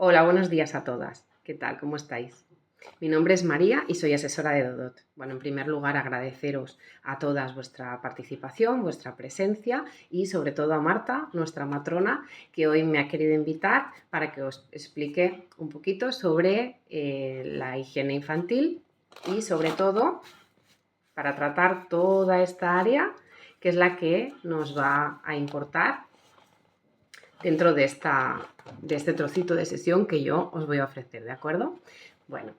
Hola, buenos días a todas. ¿Qué tal? ¿Cómo estáis? Mi nombre es María y soy asesora de Dodot. Bueno, en primer lugar, agradeceros a todas vuestra participación, vuestra presencia y sobre todo a Marta, nuestra matrona, que hoy me ha querido invitar para que os explique un poquito sobre la higiene infantil y sobre todo para tratar toda esta área que es la que nos va a importar dentro de este trocito de sesión que yo os voy a ofrecer, ¿de acuerdo? Bueno,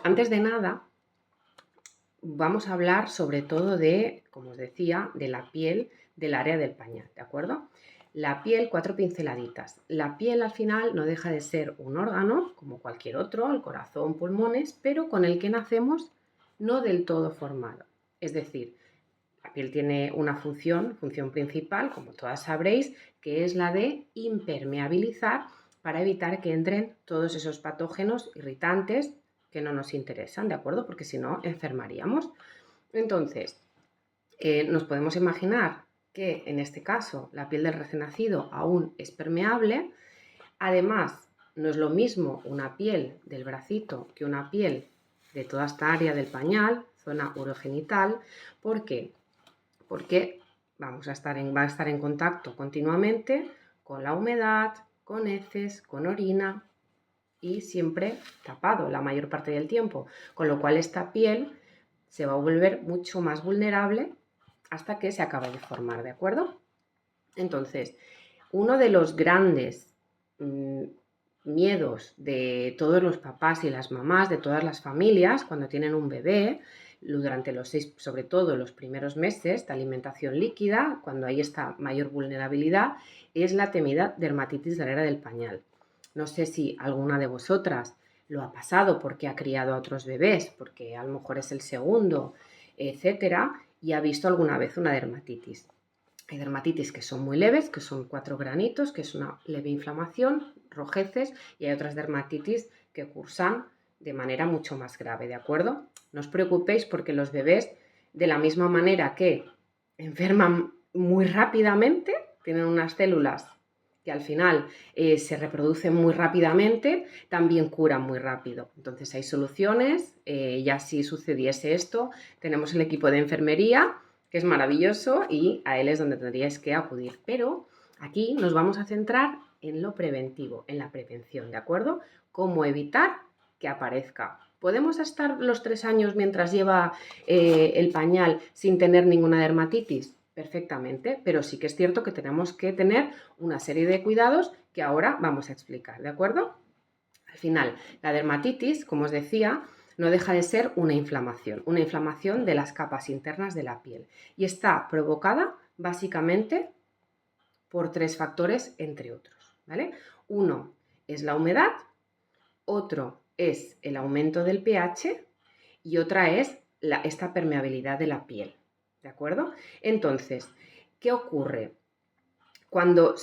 antes de nada, vamos a hablar sobre todo de, como os decía, de la piel del área del pañal, ¿de acuerdo? La piel, 4 pinceladitas. La piel al final no deja de ser un órgano, como cualquier otro, el corazón, pulmones, pero con el que nacemos no del todo formado. Es decir, la piel tiene una función principal, como todas sabréis, que es la de impermeabilizar para evitar que entren todos esos patógenos irritantes que no nos interesan, ¿de acuerdo? Porque si no, enfermaríamos. Entonces, nos podemos imaginar que en este caso la piel del recién nacido aún es permeable. Además, no es lo mismo una piel del bracito que una piel de toda esta área del pañal, zona urogenital. ¿Por qué? Porque va a estar en contacto continuamente con la humedad, con heces, con orina y siempre tapado la mayor parte del tiempo, con lo cual esta piel se va a volver mucho más vulnerable hasta que se acabe de formar, ¿de acuerdo? Entonces, uno de los grandes miedos de todos los papás y las mamás, de todas las familias, cuando tienen un bebé, durante los 6, sobre todo los primeros meses de alimentación líquida, cuando hay esta mayor vulnerabilidad, es la temida dermatitis de la era del pañal. No sé si alguna de vosotras lo ha pasado porque ha criado a otros bebés, porque a lo mejor es el segundo, etcétera, y ha visto alguna vez una dermatitis. Hay dermatitis que son muy leves, que son 4 granitos, que es una leve inflamación, rojeces, y hay otras dermatitis que cursan de manera mucho más grave, ¿de acuerdo? No os preocupéis porque los bebés, de la misma manera que enferman muy rápidamente, tienen unas células que al final se reproducen muy rápidamente, también curan muy rápido. Entonces hay soluciones, ya si sucediese esto, tenemos el equipo de enfermería, que es maravilloso y a él es donde tendríais que acudir. Pero aquí nos vamos a centrar en lo preventivo, en la prevención, ¿de acuerdo? Cómo evitar que aparezca. ¿Podemos estar los 3 años mientras lleva el pañal sin tener ninguna dermatitis? Perfectamente, pero sí que es cierto que tenemos que tener una serie de cuidados que ahora vamos a explicar, ¿de acuerdo? Al final, la dermatitis, como os decía, no deja de ser una inflamación de las capas internas de la piel y está provocada básicamente por 3 factores, entre otros, ¿vale? Uno es la humedad, otro es el aumento del pH y otra es esta permeabilidad de la piel, ¿de acuerdo? Entonces, ¿qué ocurre? Cuando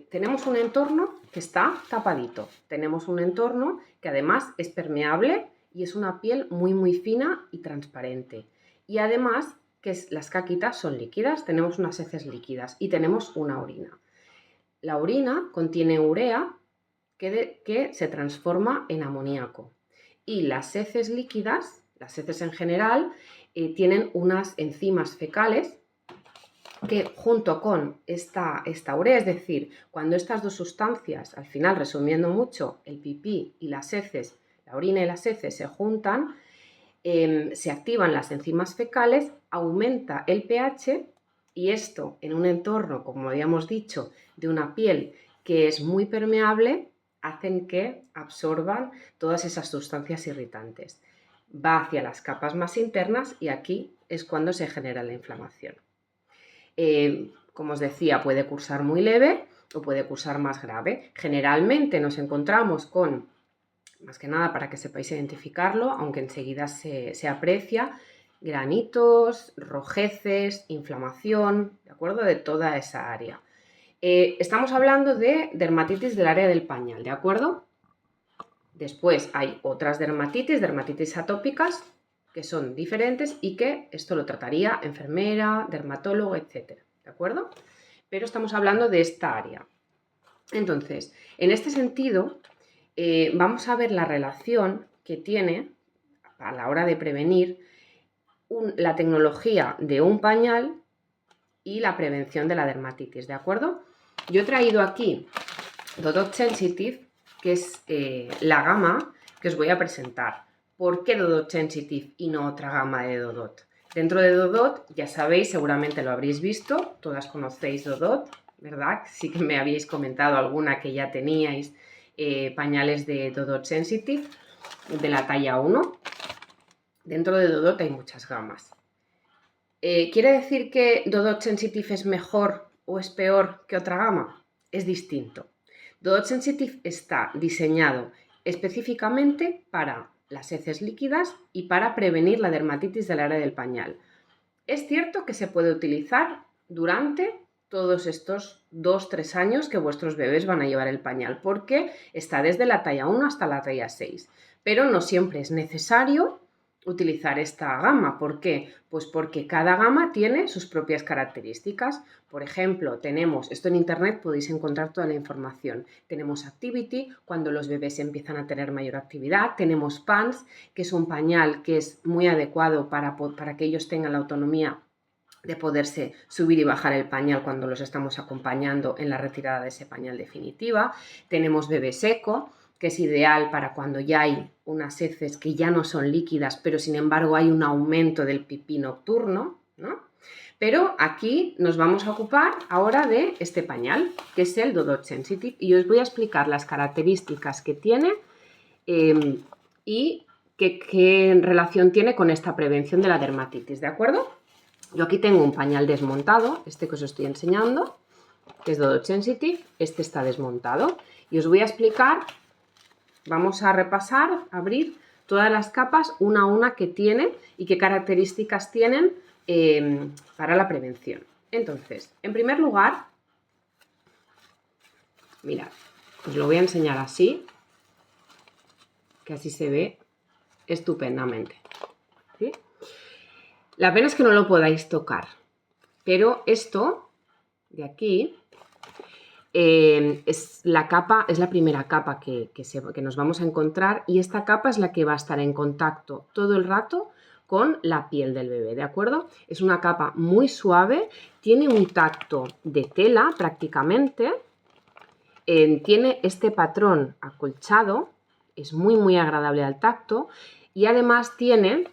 tenemos un entorno que está tapadito, tenemos un entorno que además es permeable y es una piel muy muy fina y transparente. Y además que las caquitas son líquidas, tenemos unas heces líquidas y tenemos una orina. La orina contiene urea que se transforma en amoníaco y las heces líquidas, las heces en general, tienen unas enzimas fecales que junto con esta urea, es decir, cuando estas dos sustancias, al final, resumiendo mucho, el pipí y las heces, la orina y las heces se juntan, se activan las enzimas fecales, aumenta el pH y esto en un entorno, como habíamos dicho, de una piel que es muy permeable, hacen que absorban todas esas sustancias irritantes. Va hacia las capas más internas y aquí es cuando se genera la inflamación. Como os decía, puede cursar muy leve o puede cursar más grave. Generalmente nos encontramos con, más que nada para que sepáis identificarlo, aunque enseguida se aprecia, granitos, rojeces, inflamación, ¿de acuerdo? De toda esa área. Estamos hablando de dermatitis del área del pañal, ¿de acuerdo? Después hay otras dermatitis atópicas, que son diferentes y que esto lo trataría enfermera, dermatólogo, etc. ¿De acuerdo? Pero estamos hablando de esta área. Entonces, en este sentido, vamos a ver la relación que tiene a la hora de prevenir la tecnología de un pañal y la prevención de la dermatitis, ¿de acuerdo? Yo he traído aquí Dodot Sensitive, que es la gama que os voy a presentar. ¿Por qué Dodot Sensitive y no otra gama de Dodot? Dentro de Dodot, ya sabéis, seguramente lo habréis visto, todas conocéis Dodot, ¿verdad? Sí que me habéis comentado alguna que ya teníais pañales de Dodot Sensitive, de la talla 1. Dentro de Dodot hay muchas gamas. ¿Quiere decir que Dodot Sensitive es mejor o es peor que otra gama? Es distinto. Dodot Sensitive está diseñado específicamente para las heces líquidas y para prevenir la dermatitis del área del pañal. Es cierto que se puede utilizar durante todos estos 2-3 años que vuestros bebés van a llevar el pañal, porque está desde la talla 1 hasta la talla 6, pero no siempre es necesario utilizar esta gama. ¿Por qué? Pues porque cada gama tiene sus propias características. Por ejemplo, tenemos, esto en internet podéis encontrar toda la información, tenemos Activity, cuando los bebés empiezan a tener mayor actividad, tenemos Pants, que es un pañal que es muy adecuado para que ellos tengan la autonomía de poderse subir y bajar el pañal cuando los estamos acompañando en la retirada de ese pañal definitiva. Tenemos Bebé Seco, que es ideal para cuando ya hay unas heces que ya no son líquidas, pero sin embargo hay un aumento del pipí nocturno, ¿no? Pero aquí nos vamos a ocupar ahora de este pañal, que es el Dodot Sensitive, y os voy a explicar las características que tiene y qué relación tiene con esta prevención de la dermatitis, ¿de acuerdo? Yo aquí tengo un pañal desmontado, este que os estoy enseñando, que es Dodot Sensitive, este está desmontado, y os voy a explicar, vamos a repasar, abrir todas las capas una a una que tiene y qué características tienen para la prevención. Entonces, en primer lugar, mirad, os lo voy a enseñar así, que así se ve estupendamente, ¿sí? La pena es que no lo podáis tocar, pero esto de aquí es la capa, es la primera capa que nos vamos a encontrar, y esta capa es la que va a estar en contacto todo el rato con la piel del bebé, ¿de acuerdo? Es una capa muy suave, tiene un tacto de tela prácticamente, tiene este patrón acolchado, es muy agradable al tacto, y además tiene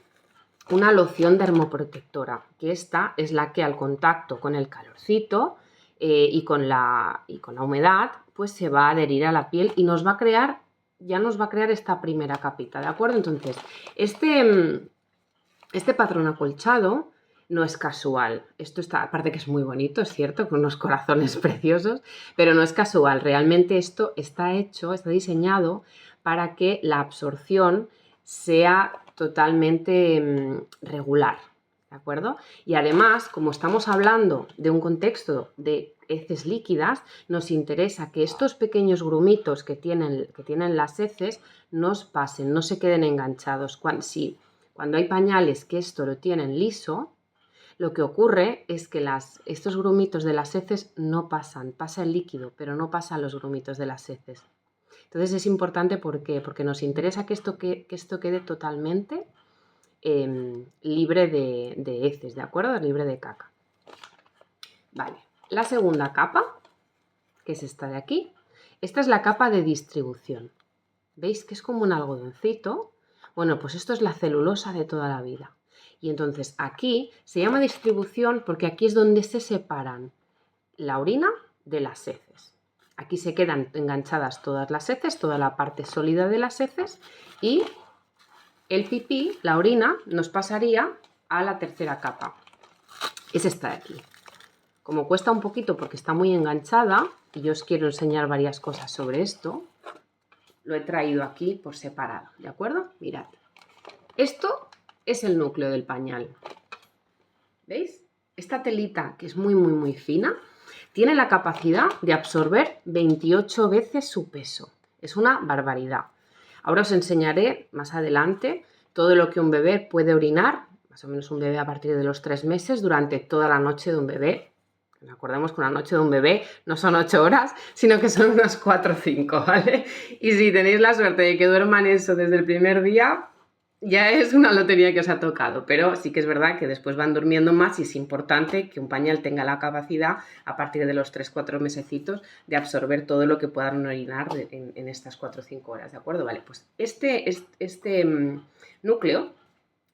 una loción dermoprotectora, que esta es la que al contacto con el calorcito y con la humedad, pues se va a adherir a la piel y nos va a crear, ya nos va a crear esta primera capita, ¿de acuerdo? Entonces, este patrón acolchado no es casual. Esto está, aparte que es muy bonito, es cierto, con unos corazones preciosos, pero no es casual. Realmente esto está hecho, está diseñado para que la absorción sea totalmente regular, ¿de acuerdo? Y además, como estamos hablando de un contexto de heces líquidas, nos interesa que estos pequeños grumitos que tienen las heces nos pasen, no se queden enganchados. Cuando hay pañales que esto lo tienen liso, lo que ocurre es que estos grumitos de las heces no pasan, pasa el líquido, pero no pasan los grumitos de las heces. Entonces es importante, ¿por qué? Porque nos interesa que esto quede totalmente libre de heces, ¿de acuerdo? Libre de caca. Vale, la segunda capa, que es esta de aquí, esta es la capa de distribución. ¿Veis que es como un algodoncito? Bueno, pues esto es la celulosa de toda la vida. Y entonces aquí se llama distribución porque aquí es donde se separan la orina de las heces. Aquí se quedan enganchadas todas las heces, toda la parte sólida de las heces, y el pipí, la orina, nos pasaría a la tercera capa. Es esta de aquí. Como cuesta un poquito porque está muy enganchada, y yo os quiero enseñar varias cosas sobre esto, lo he traído aquí por separado, ¿de acuerdo? Mirad. Esto es el núcleo del pañal. ¿Veis? Esta telita, que es muy fina, tiene la capacidad de absorber 28 veces su peso. Es una barbaridad. Ahora os enseñaré más adelante todo lo que un bebé puede orinar, más o menos un bebé a partir de los 3 meses, durante toda la noche de un bebé, Recordemos que una noche de un bebé no son 8 horas, sino que son unas 4 o 5, ¿vale? Y si tenéis la suerte de que duerman eso desde el primer día, ya es una lotería que os ha tocado, pero sí que es verdad que después van durmiendo más y es importante que un pañal tenga la capacidad, a partir de los 3-4 mesecitos, de absorber todo lo que puedan orinar en estas 4 o 5 horas, ¿de acuerdo? Vale, pues este núcleo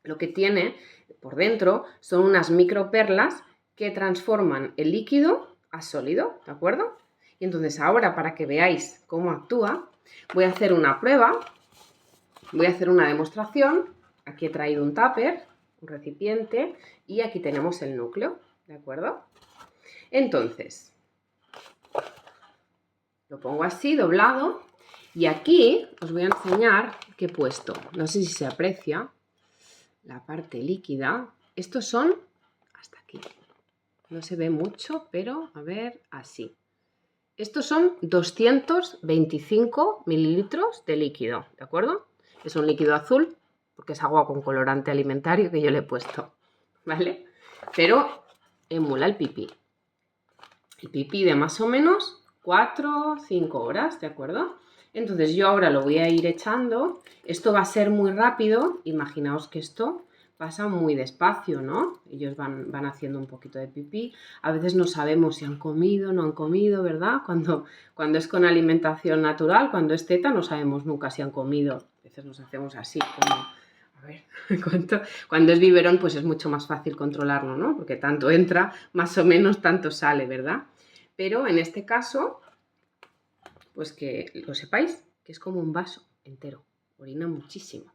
lo que tiene por dentro son unas microperlas que transforman el líquido a sólido, ¿de acuerdo? Y entonces ahora, para que veáis cómo actúa, voy a hacer una prueba. Voy a hacer una demostración. Aquí he traído un tupper, un recipiente, y aquí tenemos el núcleo, ¿de acuerdo? Entonces, lo pongo así, doblado, y aquí os voy a enseñar qué he puesto. No sé si se aprecia la parte líquida. Estos son hasta aquí. No se ve mucho, pero a ver, así. Estos son 225 mililitros de líquido, ¿de acuerdo? Es un líquido azul, porque es agua con colorante alimentario que yo le he puesto, ¿vale? Pero emula el pipí. El pipí de más o menos 4 o 5 horas, ¿de acuerdo? Entonces yo ahora lo voy a ir echando. Esto va a ser muy rápido. Imaginaos que esto pasa muy despacio, ¿no? Ellos van haciendo un poquito de pipí. A veces no sabemos si han comido, no han comido, ¿verdad? Cuando es con alimentación natural, cuando es teta, no sabemos nunca si han comido. A veces nos hacemos así, como, a ver, cuando es biberón, pues es mucho más fácil controlarlo, ¿no? Porque tanto entra, más o menos tanto sale, ¿verdad? Pero en este caso, pues que lo sepáis, que es como un vaso entero. Orina muchísimo.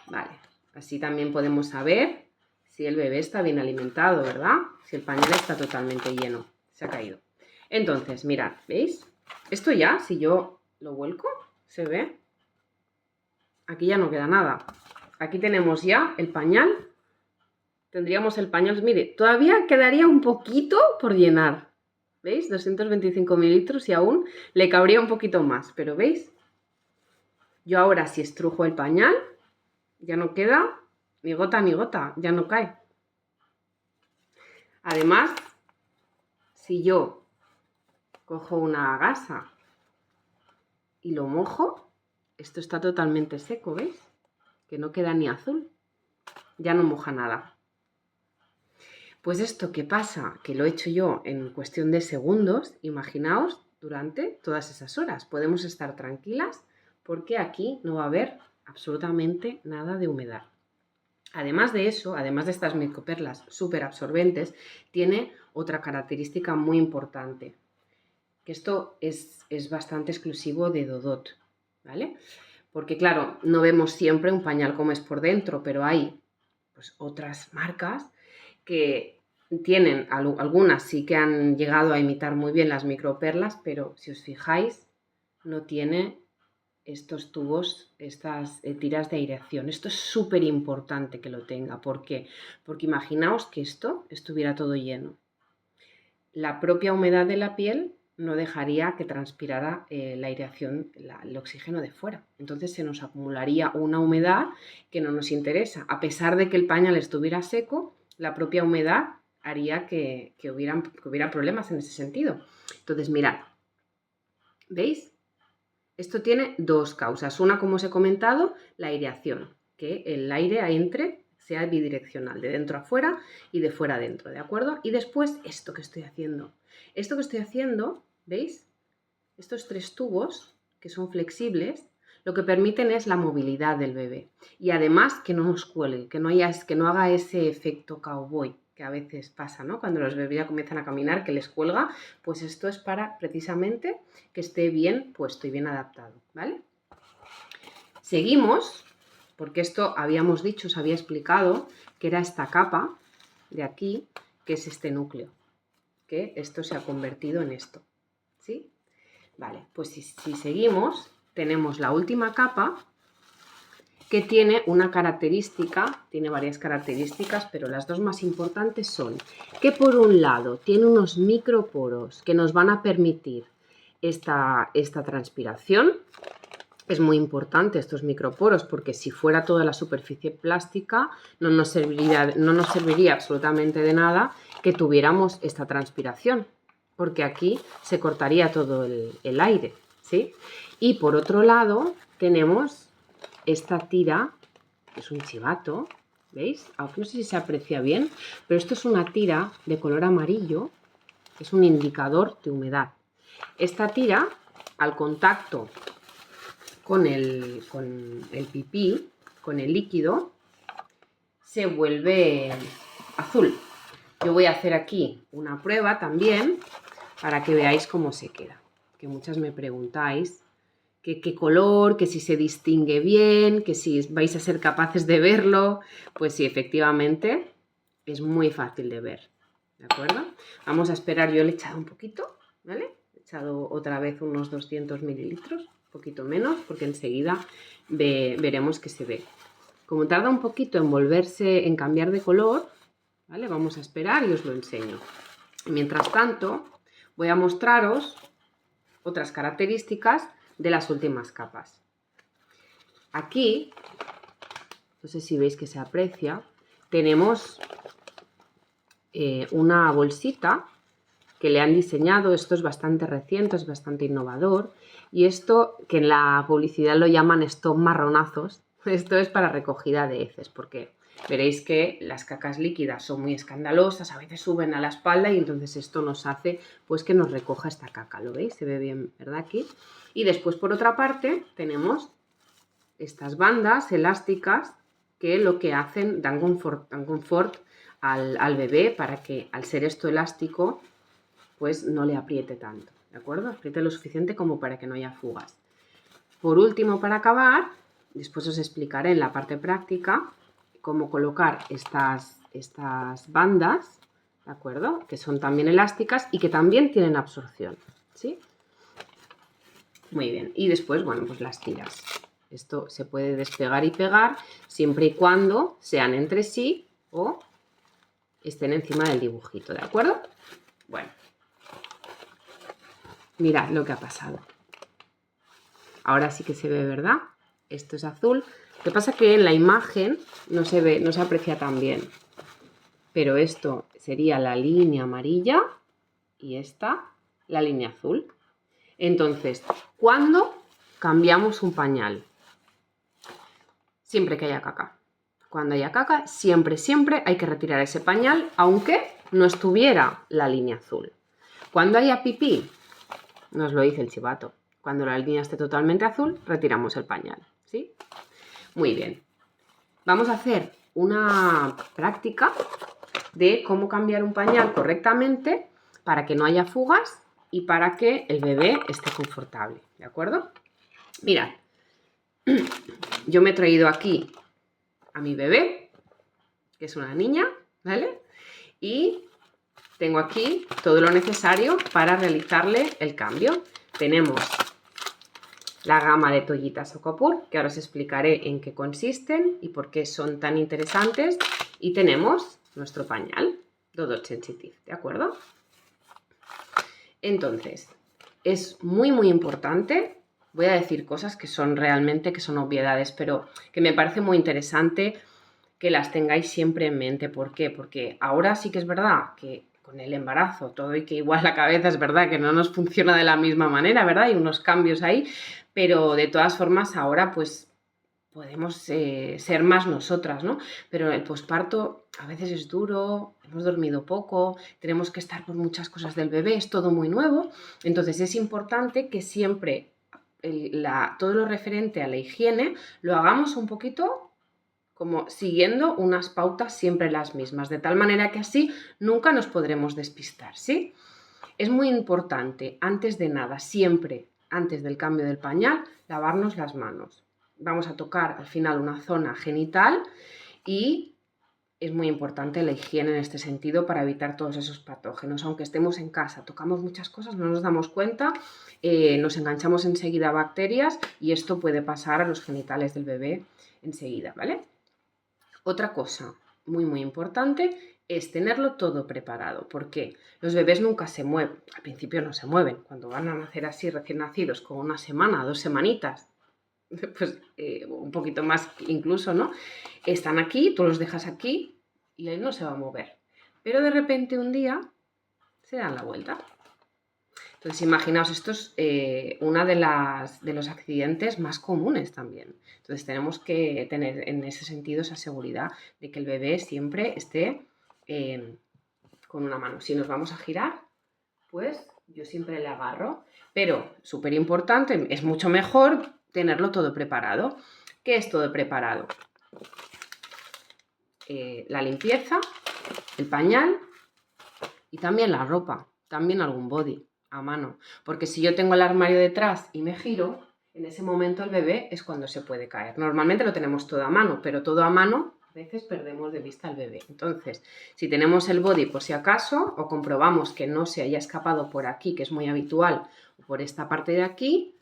Vale. Así también podemos saber si el bebé está bien alimentado, ¿verdad? Si el pañal está totalmente lleno. Se ha caído. Entonces, mirad, ¿veis? Esto ya, si yo lo vuelco, ¿se ve? Aquí ya no queda nada. Aquí tenemos ya el pañal. Tendríamos el pañal, mire, todavía quedaría un poquito por llenar. ¿Veis? 225 mililitros y aún le cabría un poquito más. Pero ¿veis? Yo ahora si estrujo el pañal, ya no queda ni gota, ya no cae. Además, si yo cojo una gasa y lo mojo, esto está totalmente seco, ¿veis? Que no queda ni azul, ya no moja nada. Pues esto, ¿qué pasa? Que lo he hecho yo en cuestión de segundos, imaginaos, durante todas esas horas. Podemos estar tranquilas porque aquí no va a haber absolutamente nada de humedad. Además de eso, además de estas microperlas súper absorbentes, tiene otra característica muy importante, que esto es bastante exclusivo de Dodot, ¿vale? Porque claro, no vemos siempre un pañal como es por dentro, pero hay pues, otras marcas que tienen, algunas sí que han llegado a imitar muy bien las microperlas, pero si os fijáis, no tiene estos tubos, estas tiras de aireación. Esto es súper importante que lo tenga. ¿Por qué? Porque imaginaos que esto estuviera todo lleno. La propia humedad de la piel no dejaría que transpirara la aireación, el oxígeno de fuera. Entonces se nos acumularía una humedad que no nos interesa. A pesar de que el pañal estuviera seco, la propia humedad haría que hubiera problemas en ese sentido. Entonces, mirad, ¿veis? Esto tiene dos causas. Una, como os he comentado, la aireación, que el aire entre, sea bidireccional, de dentro a fuera y de fuera a dentro, ¿de acuerdo? Y después esto que estoy haciendo. Esto que estoy haciendo, ¿veis? Estos 3 tubos, que son flexibles, lo que permiten es la movilidad del bebé. Y además que no nos cuelgue, que no haga ese efecto cowboy que a veces pasa, ¿no? Cuando los bebés ya comienzan a caminar, que les cuelga, pues esto es para precisamente que esté bien puesto y bien adaptado, ¿vale? Seguimos, porque esto habíamos dicho, os había explicado que era esta capa de aquí, que es este núcleo, que esto se ha convertido en esto, ¿sí? Vale, pues si seguimos, tenemos la última capa, que tiene una característica, tiene varias características, pero las dos más importantes son que por un lado tiene unos microporos que nos van a permitir esta transpiración. Es muy importante estos microporos porque si fuera toda la superficie plástica no nos serviría absolutamente de nada que tuviéramos esta transpiración, porque aquí se cortaría todo el aire, ¿sí? Y por otro lado tenemos esta tira, que es un chivato, ¿veis? Aunque no sé si se aprecia bien, pero esto es una tira de color amarillo, es un indicador de humedad. Esta tira, al contacto con el pipí, con el líquido, se vuelve azul. Yo voy a hacer aquí una prueba también para que veáis cómo se queda. Que muchas me preguntáis qué color, que si se distingue bien, que si vais a ser capaces de verlo. Pues sí, efectivamente, es muy fácil de ver. ¿De acuerdo? Vamos a esperar, yo le he echado un poquito, ¿vale? He echado otra vez unos 200 mililitros, un poquito menos, porque enseguida veremos que se ve. Como tarda un poquito en volverse, en cambiar de color, ¿vale? Vamos a esperar y os lo enseño. Mientras tanto, voy a mostraros otras características de las últimas capas. Aquí, no sé si veis que se aprecia, tenemos una bolsita que le han diseñado. Esto es bastante reciente, es bastante innovador, y esto, que en la publicidad lo llaman stop marronazos, esto es para recogida de heces, porque veréis que las cacas líquidas son muy escandalosas, a veces suben a la espalda y entonces esto nos hace pues que nos recoja esta caca. ¿Lo veis? Se ve bien, ¿verdad? Aquí. Y después, por otra parte, tenemos estas bandas elásticas que lo que hacen, dan confort al bebé, para que, al ser esto elástico, pues no le apriete tanto, ¿de acuerdo? Apriete lo suficiente como para que no haya fugas. Por último, para acabar, después os explicaré en la parte práctica cómo colocar estas bandas, ¿de acuerdo? Que son también elásticas y que también tienen absorción, ¿sí? Muy bien. Y después, bueno, pues las tiras. Esto se puede despegar y pegar siempre y cuando sean entre sí o estén encima del dibujito, ¿de acuerdo? Bueno, mirad lo que ha pasado. Ahora sí que se ve, ¿verdad? Esto es azul. Lo que pasa es que en la imagen no se ve, no se aprecia tan bien. Pero esto sería la línea amarilla y esta la línea azul. Entonces, ¿cuándo cambiamos un pañal? Siempre que haya caca. Cuando haya caca, siempre hay que retirar ese pañal, aunque no estuviera la línea azul. Cuando haya pipí, nos lo dice el chivato. Cuando la línea esté totalmente azul, retiramos el pañal, ¿sí? Muy bien. Vamos a hacer una práctica de cómo cambiar un pañal correctamente para que no haya fugas y para que el bebé esté confortable, ¿de acuerdo? Mirad, yo me he traído aquí a mi bebé, que es una niña, ¿vale? Y tengo aquí todo lo necesario para realizarle el cambio. Tenemos la gama de toallitas Ocopur, que ahora os explicaré en qué consisten y por qué son tan interesantes. Y tenemos nuestro pañal Dodot Sensitive, ¿de acuerdo? Entonces, es muy importante. Voy a decir cosas que son realmente, que son obviedades, pero que me parece muy interesante que las tengáis siempre en mente. ¿Por qué? Porque ahora sí que es verdad que con el embarazo todo, y que igual la cabeza es verdad que no nos funciona de la misma manera, ¿verdad? Hay unos cambios ahí, pero de todas formas ahora pues podemos ser más nosotras, ¿no? Pero el posparto a veces es duro, hemos dormido poco, tenemos que estar por muchas cosas del bebé, es todo muy nuevo. Entonces es importante que siempre todo lo referente a la higiene lo hagamos un poquito como siguiendo unas pautas siempre las mismas, de tal manera que así nunca nos podremos despistar, ¿sí? Es muy importante, antes de nada, siempre, antes del cambio del pañal, lavarnos las manos. Vamos a tocar al final una zona genital y es muy importante la higiene en este sentido para evitar todos esos patógenos. Aunque estemos en casa, tocamos muchas cosas, no nos damos cuenta, nos enganchamos enseguida a bacterias y esto puede pasar a los genitales del bebé enseguida, ¿vale? Otra cosa muy importante es tenerlo todo preparado, porque los bebés nunca se mueven, al principio no se mueven, cuando van a nacer así recién nacidos con una semana, 2 semanitas, pues un poquito más incluso, ¿no? Están aquí, tú los dejas aquí y él no se va a mover. pero de repente un día se dan la vuelta. Entonces, imaginaos, esto es uno de los accidentes más comunes también. Entonces, tenemos que tener en ese sentido esa seguridad de que el bebé siempre esté con una mano. Si nos vamos a girar, pues yo siempre le agarro. Pero, súper importante, es mucho mejor tenerlo todo preparado. ¿Qué es todo preparado? La limpieza, el pañal y también la ropa, también algún body a mano, porque si yo tengo el armario detrás y me giro, en ese momento el bebé es cuando se puede caer. Normalmente lo tenemos todo a mano, pero todo a mano a veces perdemos de vista al bebé. Entonces, si tenemos el body por si acaso, o comprobamos que no se haya escapado por aquí, que es muy habitual, o por esta parte de aquí,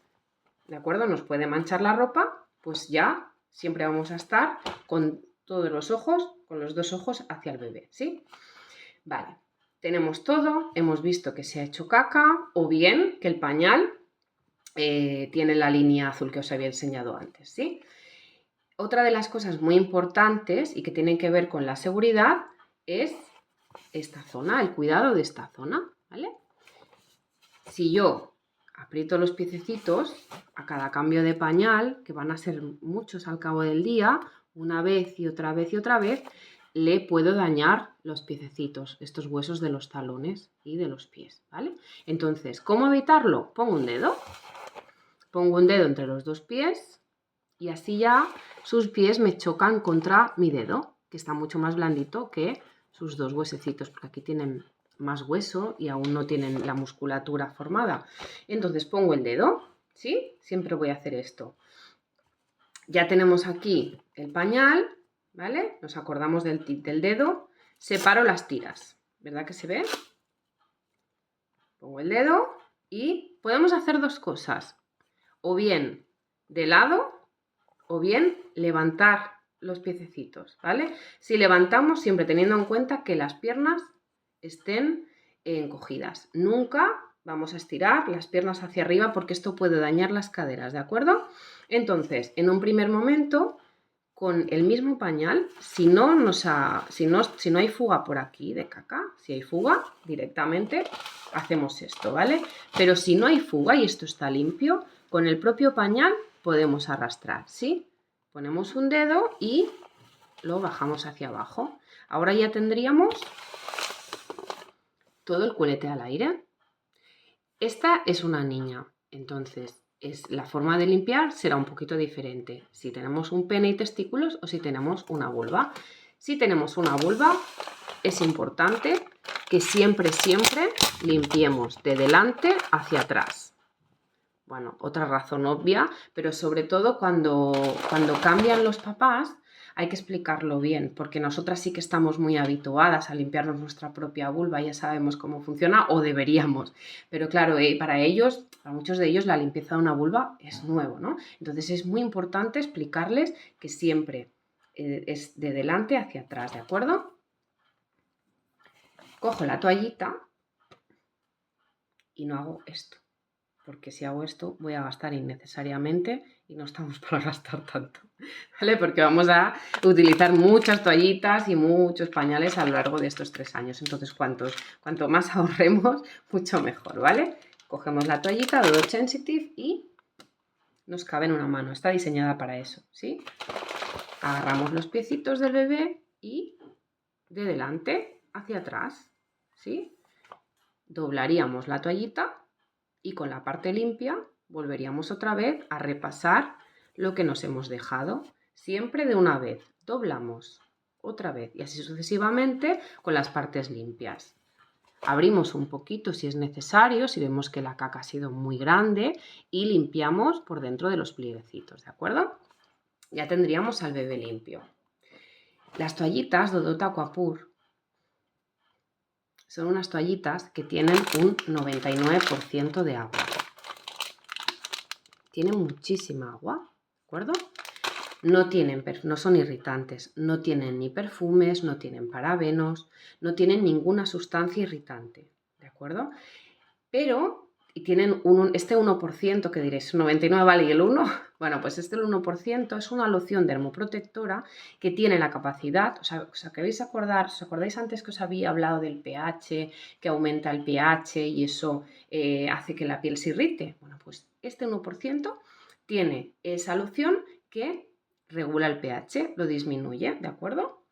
¿de acuerdo? Nos puede manchar la ropa, pues ya siempre vamos a estar con todos los ojos, con los dos ojos hacia el bebé, ¿sí? Vale. Tenemos todo, hemos visto que se ha hecho caca o bien que el pañal tiene la línea azul que os había enseñado antes, ¿sí? Otra de las cosas muy importantes y que tienen que ver con la seguridad es esta zona, el cuidado de esta zona, ¿vale? Si yo aprieto los piececitos a cada cambio de pañal, que van a ser muchos al cabo del día, una vez y otra vez y otra vez, le puedo dañar los piececitos, estos huesos de los talones y de los pies, ¿vale? Entonces, ¿cómo evitarlo? Pongo un dedo entre los dos pies y así ya sus pies me chocan contra mi dedo, que está mucho más blandito que sus dos huesecitos, porque aquí tienen más hueso y aún no tienen la musculatura formada. Entonces pongo el dedo, ¿sí? Siempre voy a hacer esto. Ya tenemos aquí el pañal, ¿vale? Nos acordamos del tip del dedo. Separo las tiras, ¿verdad que se ve? Pongo el dedo y podemos hacer dos cosas. O bien de lado o bien levantar los piececitos, ¿vale? Si levantamos, siempre teniendo en cuenta que las piernas estén encogidas. Nunca vamos a estirar las piernas hacia arriba porque esto puede dañar las caderas, ¿de acuerdo? Entonces, en un primer momento, con el mismo pañal, si no hay fuga por aquí de caca, si hay fuga, directamente hacemos esto, ¿vale? Pero si no hay fuga y esto está limpio, con el propio pañal podemos arrastrar, ¿sí? Ponemos un dedo y lo bajamos hacia abajo. Ahora ya tendríamos todo el culete al aire. Esta es una niña, entonces la forma de limpiar será un poquito diferente si tenemos un pene y testículos o si tenemos una vulva. Si tenemos una vulva, es importante que siempre limpiemos de delante hacia atrás. Bueno, otra razón obvia, pero sobre todo cuando cambian los papás hay que explicarlo bien, porque nosotras sí que estamos muy habituadas a limpiarnos nuestra propia vulva, ya sabemos cómo funciona o deberíamos, pero claro, para ellos, para muchos de ellos la limpieza de una vulva es nuevo, ¿no? Entonces es muy importante explicarles que siempre es de delante hacia atrás, ¿de acuerdo? Cojo la toallita y no hago esto, porque si hago esto voy a gastar innecesariamente y no estamos para gastar tanto, ¿vale? Porque vamos a utilizar muchas toallitas y muchos pañales a lo largo de estos 3 años. Entonces, cuanto más ahorremos, mucho mejor, ¿vale? Cogemos la toallita de Dodge Sensitive y nos cabe en una mano. Está diseñada para eso, ¿sí? Agarramos los piecitos del bebé y de delante hacia atrás, ¿sí? Doblaríamos la toallita y con la parte limpia volveríamos otra vez a repasar lo que nos hemos dejado. Siempre de una vez. Doblamos otra vez y así sucesivamente con las partes limpias. Abrimos un poquito si es necesario, si vemos que la caca ha sido muy grande y limpiamos por dentro de los plieguecitos, ¿de acuerdo? Ya tendríamos al bebé limpio. Las toallitas Dodot Aquapur son unas toallitas que tienen un 99% de agua. Tienen muchísima agua, ¿de acuerdo? No son irritantes, no tienen ni perfumes, no tienen parabenos, no tienen ninguna sustancia irritante, ¿de acuerdo? Pero y tienen este 1%, que diréis, 99 vale y el 1, bueno, pues este el 1% es una loción dermoprotectora que tiene la capacidad, ¿os acordáis antes que os había hablado del pH, que aumenta el pH y eso hace que la piel se irrite? Bueno, pues este 1% tiene esa loción que regula el pH, lo disminuye, ¿de acuerdo?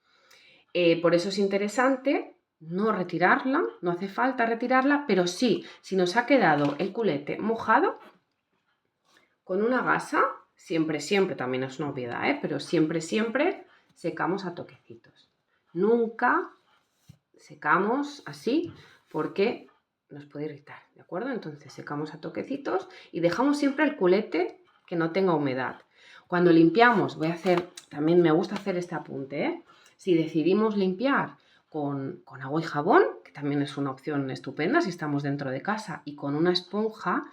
Por eso es interesante no retirarla, no hace falta retirarla, pero sí, si nos ha quedado el culete mojado, con una gasa, siempre, también es una obviedad, pero siempre secamos a toquecitos. Nunca secamos así porque nos puede irritar, ¿de acuerdo? Entonces secamos a toquecitos y dejamos siempre el culete que no tenga humedad. Cuando limpiamos, también me gusta hacer este apunte, si decidimos limpiar con agua y jabón, que también es una opción estupenda si estamos dentro de casa, y con una esponja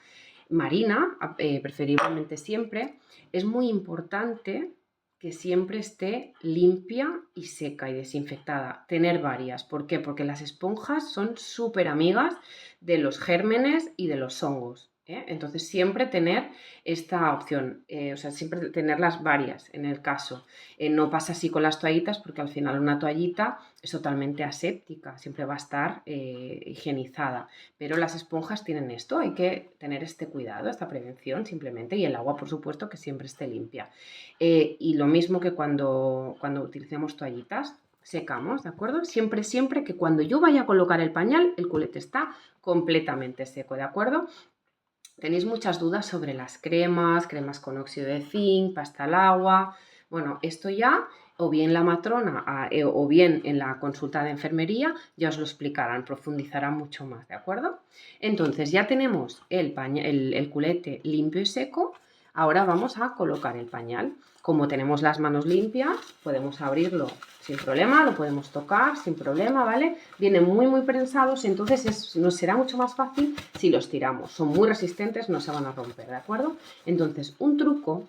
marina, preferiblemente siempre, es muy importante que siempre esté limpia y seca y desinfectada. Tener varias. ¿Por qué? Porque las esponjas son súper amigas de los gérmenes y de los hongos. Entonces siempre tener esta opción, siempre tenerlas varias en el caso. No pasa así con las toallitas porque al final una toallita es totalmente aséptica, siempre va a estar higienizada, pero las esponjas tienen esto, hay que tener este cuidado, esta prevención simplemente, y el agua por supuesto que siempre esté limpia. Y lo mismo que cuando utilicemos toallitas, secamos, ¿de acuerdo? Siempre que cuando yo vaya a colocar el pañal, el culete está completamente seco, ¿de acuerdo? Tenéis muchas dudas sobre las cremas con óxido de zinc, pasta al agua. Bueno, esto ya, o bien la matrona o bien en la consulta de enfermería, ya os lo explicarán, profundizarán mucho más, ¿de acuerdo? Entonces ya tenemos el culete limpio y seco. Ahora vamos a colocar el pañal. Como tenemos las manos limpias, podemos abrirlo sin problema, lo podemos tocar sin problema, ¿vale? Vienen muy prensados, entonces nos será mucho más fácil si los tiramos. Son muy resistentes, no se van a romper, ¿de acuerdo? Entonces, un truco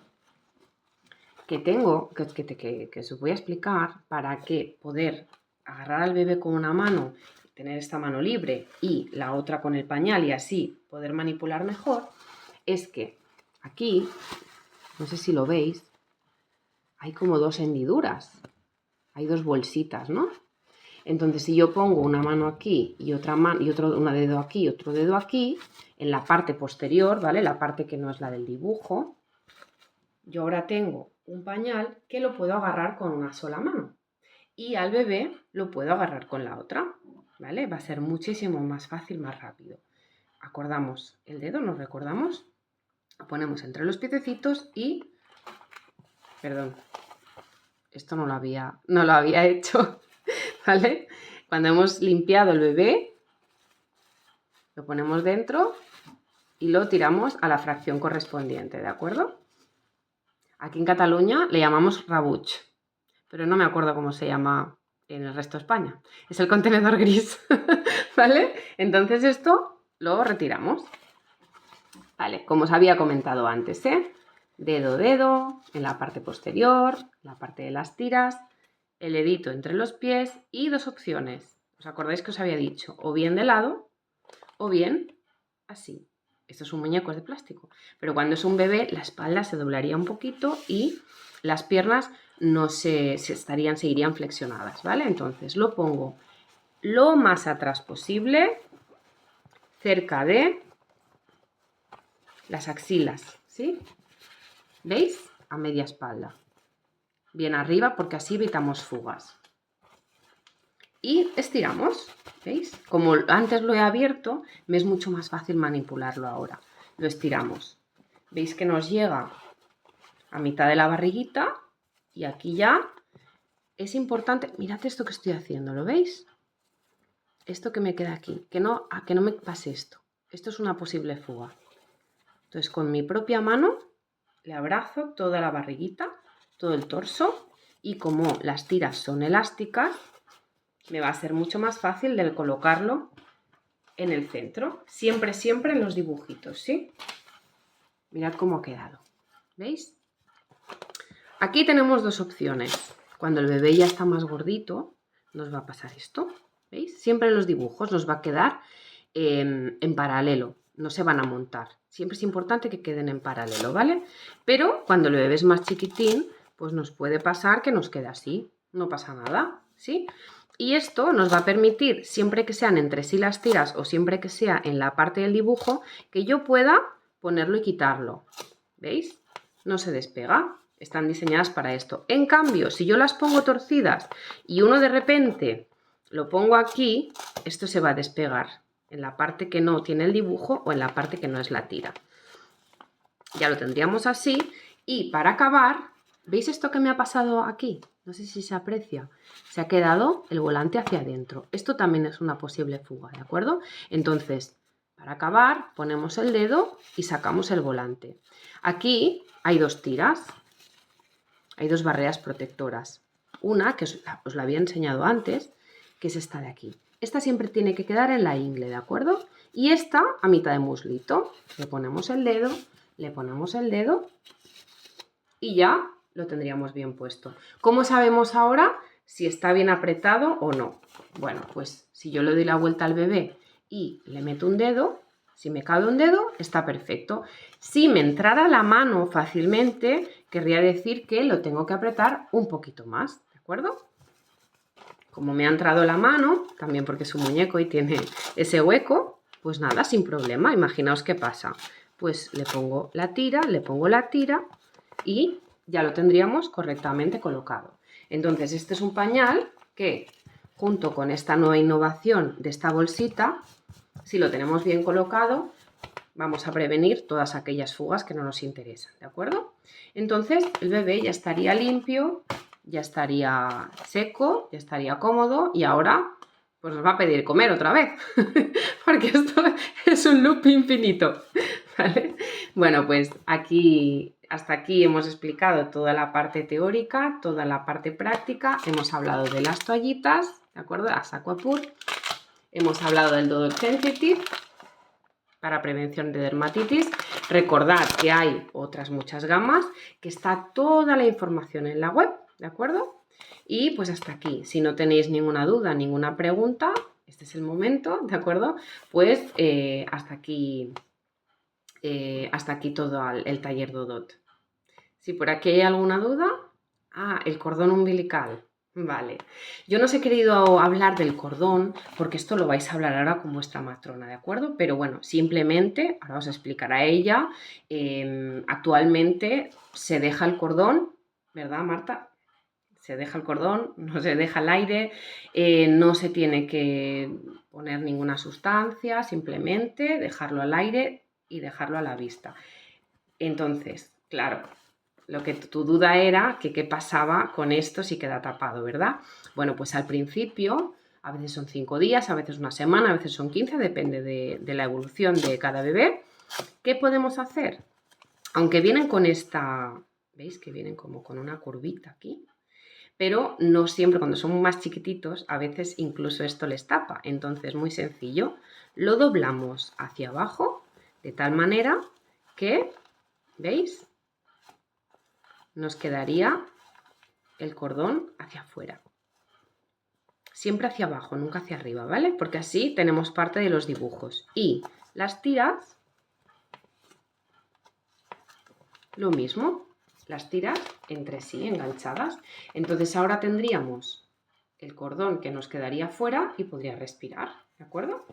que tengo, que os voy a explicar para que poder agarrar al bebé con una mano, tener esta mano libre y la otra con el pañal y así poder manipular mejor, es que aquí, no sé si lo veis, hay como dos hendiduras, hay dos bolsitas, ¿no? Entonces, si yo pongo una mano aquí y otra mano y un dedo aquí y otro dedo aquí, en la parte posterior, ¿vale? La parte que no es la del dibujo, yo ahora tengo un pañal que lo puedo agarrar con una sola mano y al bebé lo puedo agarrar con la otra, ¿vale? Va a ser muchísimo más fácil, más rápido. Acordamos el dedo, nos recordamos, lo ponemos entre los piececitos y, perdón, esto no lo había hecho, ¿vale? Cuando hemos limpiado el bebé, lo ponemos dentro y lo tiramos a la fracción correspondiente, ¿de acuerdo? Aquí en Cataluña le llamamos rabuch, pero no me acuerdo cómo se llama en el resto de España. Es el contenedor gris, ¿vale? Entonces esto lo retiramos. Vale, como os había comentado antes, dedo en la parte posterior, la parte de las tiras, el dedito entre los pies y dos opciones. ¿Os acordáis que os había dicho? O bien de lado o bien así. Esto es un muñeco, es de plástico. Pero cuando es un bebé, la espalda se doblaría un poquito y las piernas no seguirían flexionadas, ¿vale? Entonces lo pongo lo más atrás posible, cerca de las axilas, ¿sí? ¿Veis? A media espalda. Bien arriba porque así evitamos fugas. Y estiramos, ¿veis? Como antes lo he abierto, me es mucho más fácil manipularlo ahora. Lo estiramos. ¿Veis que nos llega a mitad de la barriguita? Y aquí ya es importante, mirad esto que estoy haciendo, ¿lo veis? Esto que me queda aquí, que no me pase esto. Esto es una posible fuga. Entonces con mi propia mano le abrazo toda la barriguita, todo el torso, y como las tiras son elásticas, me va a ser mucho más fácil de colocarlo en el centro. Siempre en los dibujitos, ¿sí? Mirad cómo ha quedado. ¿Veis? Aquí tenemos dos opciones. Cuando el bebé ya está más gordito, nos va a pasar esto. ¿Veis? Siempre en los dibujos nos va a quedar en paralelo. no se van a montar. Siempre es importante que queden en paralelo, ¿vale? Pero cuando el bebé es más chiquitín, pues nos puede pasar que nos quede así, no pasa nada, ¿sí? Y esto nos va a permitir, siempre que sean entre sí las tiras o siempre que sea en la parte del dibujo, que yo pueda ponerlo y quitarlo. ¿Veis? No se despega. Están diseñadas para esto. En cambio, si yo las pongo torcidas y uno de repente lo pongo aquí, esto se va a despegar en la parte que no tiene el dibujo o en la parte que no es la tira. Ya lo tendríamos así. Y para acabar, ¿veis esto que me ha pasado aquí? No sé si se aprecia. Se ha quedado el volante hacia adentro. Esto también es una posible fuga, ¿de acuerdo? Entonces, para acabar, ponemos el dedo y sacamos el volante. Aquí hay dos tiras. Hay dos barreras protectoras. Una, que os la había enseñado antes, que es esta de aquí. Esta siempre tiene que quedar en la ingle, ¿de acuerdo? Y esta a mitad de muslito. Le ponemos el dedo y ya lo tendríamos bien puesto. ¿Cómo sabemos ahora si está bien apretado o no? Bueno, pues si yo le doy la vuelta al bebé y le meto un dedo, si me cabe un dedo, está perfecto. Si me entrara la mano fácilmente, querría decir que lo tengo que apretar un poquito más, ¿de acuerdo? Como me ha entrado la mano, también porque es un muñeco y tiene ese hueco, pues nada, sin problema. Imaginaos qué pasa. Pues le pongo la tira y ya lo tendríamos correctamente colocado. Entonces, este es un pañal que, junto con esta nueva innovación de esta bolsita, si lo tenemos bien colocado, vamos a prevenir todas aquellas fugas que no nos interesan, ¿de acuerdo? Entonces, el bebé ya estaría limpio, ya estaría seco, ya estaría cómodo y ahora pues nos va a pedir comer otra vez, porque esto es un loop infinito, ¿vale? Bueno, pues hasta aquí hemos explicado toda la parte teórica, toda la parte práctica, hemos hablado de las toallitas, ¿de acuerdo? Las Aquapur, hemos hablado del Dodot Sensitive para prevención de dermatitis. Recordad que hay otras muchas gamas, que está toda la información en la web, ¿de acuerdo? Y pues hasta aquí. Si no tenéis ninguna duda, ninguna pregunta, este es el momento, ¿de acuerdo? Pues hasta aquí todo el taller Dodot. Si por aquí hay alguna duda, el cordón umbilical. Vale, yo no os he querido hablar del cordón porque esto lo vais a hablar ahora con vuestra matrona, ¿de acuerdo? Pero bueno, simplemente, ahora os explicará ella, actualmente se deja el cordón, ¿verdad, Marta? Se deja el cordón, no se deja el aire, no se tiene que poner ninguna sustancia, simplemente dejarlo al aire y dejarlo a la vista. Entonces, claro, lo que tu duda era que qué pasaba con esto si queda tapado, ¿verdad? Bueno, pues al principio, a veces son 5 días, a veces una semana, a veces son 15, depende de la evolución de cada bebé. ¿Qué podemos hacer? Aunque vienen con esta, ¿veis que vienen como con una curvita aquí? Pero no siempre, cuando son más chiquititos, a veces incluso esto les tapa. Entonces, muy sencillo, lo doblamos hacia abajo de tal manera que, ¿veis? Nos quedaría el cordón hacia afuera. Siempre hacia abajo, nunca hacia arriba, ¿vale? Porque así tenemos parte de los dibujos. Y las tiras, lo mismo, las tiras entre sí, enganchadas. Entonces ahora tendríamos el cordón que nos quedaría fuera y podría respirar, ¿de acuerdo?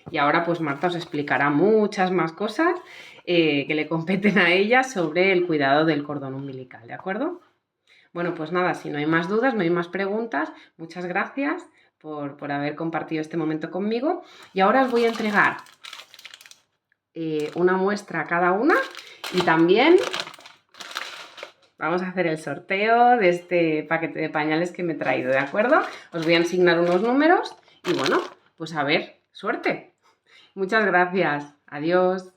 Y ahora pues Marta os explicará muchas más cosas que le competen a ella sobre el cuidado del cordón umbilical, ¿de acuerdo? Bueno, pues nada, si no hay más dudas, no hay más preguntas, muchas gracias por haber compartido este momento conmigo. Y ahora os voy a entregar una muestra a cada una y también vamos a hacer el sorteo de este paquete de pañales que me he traído, ¿de acuerdo? Os voy a asignar unos números y bueno, pues a ver, suerte. Muchas gracias. Adiós.